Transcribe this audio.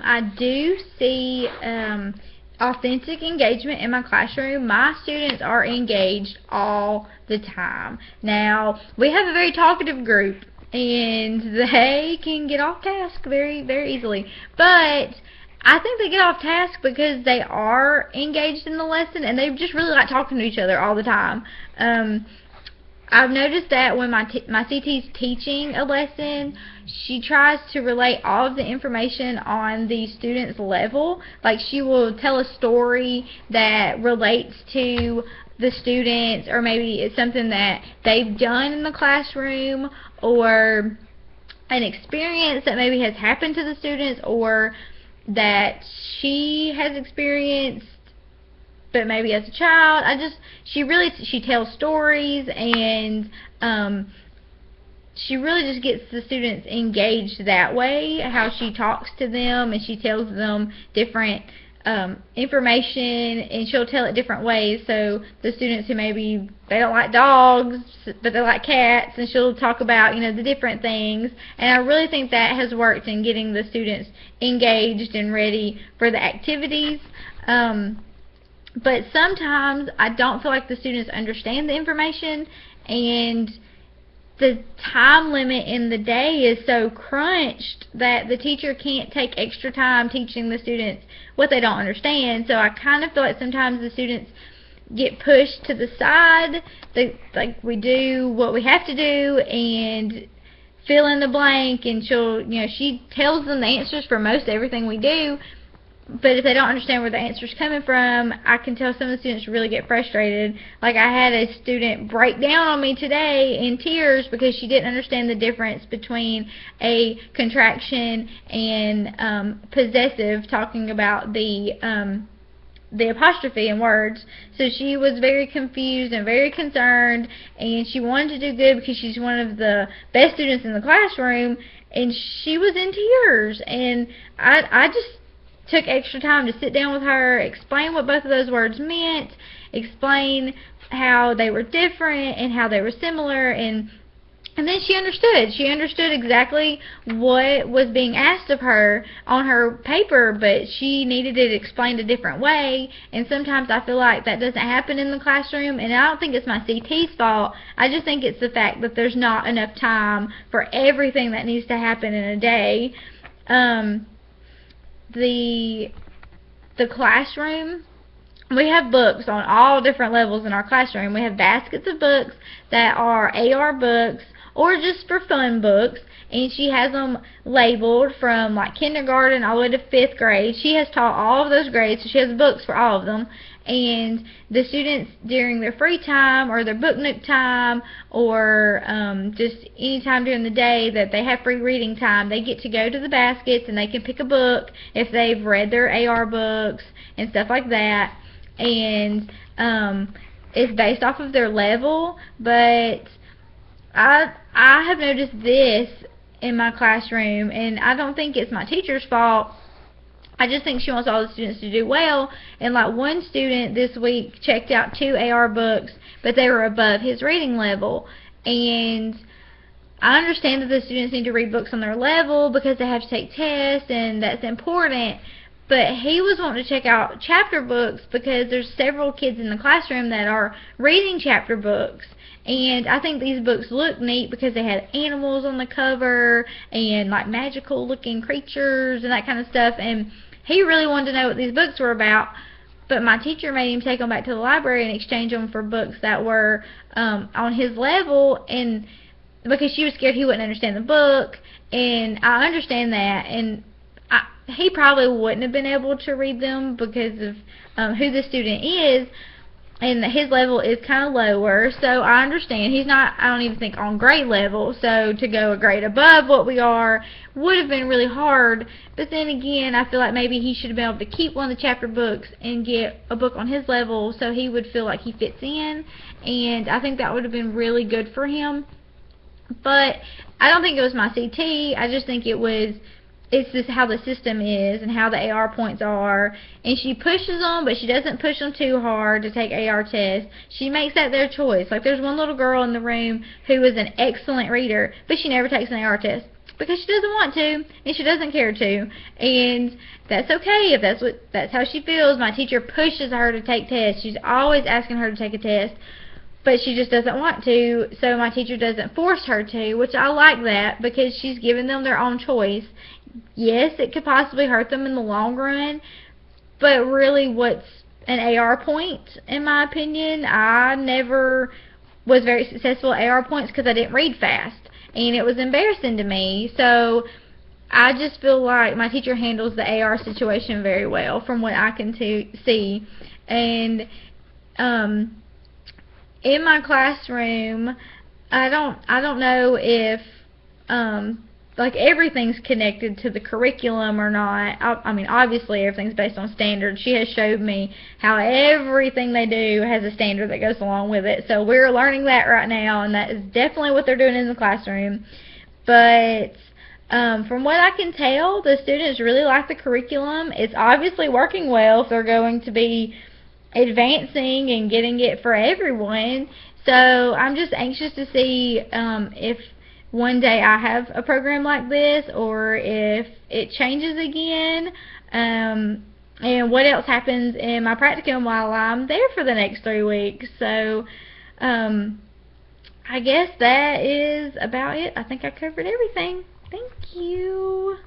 I do see authentic engagement in my classroom. My students are engaged all the time. Now, we have a very talkative group, and they can get off task very, very easily. But I think they get off task because they are engaged in the lesson, and they just really like talking to each other all the time. I've noticed that when my CT's teaching a lesson, she tries to relate all of the information on the student's level. Like, she will tell a story that relates to the students, or maybe it's something that they've done in the classroom, or an experience that maybe has happened to the students, or that she has experienced but maybe as a child. She tells stories, and she really just gets the students engaged that way, how she talks to them, and she tells them different information, and she'll tell it different ways. So the students who maybe they don't like dogs, but they like cats, and she'll talk about, the different things. And I really think that has worked in getting the students engaged and ready for the activities. But sometimes I don't feel like the students understand the information, and the time limit in the day is so crunched that the teacher can't take extra time teaching the students what they don't understand. So I kind of feel like sometimes the students get pushed to the side. Like, we do what we have to do and fill in the blank, and she tells them the answers for most everything we do. But if they don't understand where the answer's coming from, I can tell some of the students really get frustrated. Like, I had a student break down on me today in tears because she didn't understand the difference between a contraction and possessive, talking about the apostrophe in words. So she was very confused and very concerned, and she wanted to do good because she's one of the best students in the classroom, and she was in tears. And I just took extra time to sit down with her, explain what both of those words meant, explain how they were different and how they were similar, and then she understood. She understood exactly what was being asked of her on her paper, but she needed it explained a different way. And sometimes I feel like that doesn't happen in the classroom, and I don't think it's my CT's fault. I just think it's the fact that there's not enough time for everything that needs to happen in a day. The classroom, we have books on all different levels in our classroom. We have baskets of books that are AR books or just for fun books, and she has them labeled from like kindergarten all the way to 5th grade. She has taught all of those grades, so she has books for all of them. And the students, during their free time or their book nook time, or just any time during the day that they have free reading time, they get to go to the baskets and they can pick a book if they've read their AR books and stuff like that. And it's based off of their level, but I have noticed this in my classroom, and I don't think it's my teacher's fault. I just think she wants all the students to do well. And like, one student this week checked out 2 AR books, but they were above his reading level. And I understand that the students need to read books on their level because they have to take tests, and that's important. But he was wanting to check out chapter books because there's several kids in the classroom that are reading chapter books. And I think these books look neat because they had animals on the cover and like magical looking creatures and that kind of stuff. And he really wanted to know what these books were about. But my teacher made him take them back to the library and exchange them for books that were on his level, and because she was scared he wouldn't understand the book. And I understand that. And he probably wouldn't have been able to read them because of who the student is, and his level is kind of lower. So I understand he's not, I don't even think, on grade level. So to go a grade above what we are would have been really hard. But then again, I feel like maybe he should have been able to keep one of the chapter books and get a book on his level so he would feel like he fits in, and I think that would have been really good for him. But I don't think it was my CT. I just think it's just how the system is and how the AR points are. And she pushes them, but she doesn't push them too hard to take AR tests. She makes that their choice. Like, there's one little girl in the room who is an excellent reader, but she never takes an AR test. because she doesn't want to and she doesn't care to, and that's okay if that's how she feels. My teacher pushes her to take tests. She's always asking her to take a test, but she just doesn't want to, so my teacher doesn't force her to, which I like that because she's giving them their own choice. Yes, it could possibly hurt them in the long run, but really what's an AR point, in my opinion? I never was very successful at AR points because I didn't read fast, and it was embarrassing to me. So I just feel like my teacher handles the AR situation very well from what I can see. And in my classroom, I don't know if like everything's connected to the curriculum or not. I mean, obviously everything's based on standards. She has showed me how everything they do has a standard that goes along with it. So we're learning that right now, and that is definitely what they're doing in the classroom. But from what I can tell, the students really like the curriculum. It's obviously working well if they're going to be advancing and getting it for everyone. So I'm just anxious to see if one day I have a program like this, or if it changes again, and what else happens in my practicum while I'm there for the next 3 weeks. So I guess that is about it. I think I covered everything. Thank you.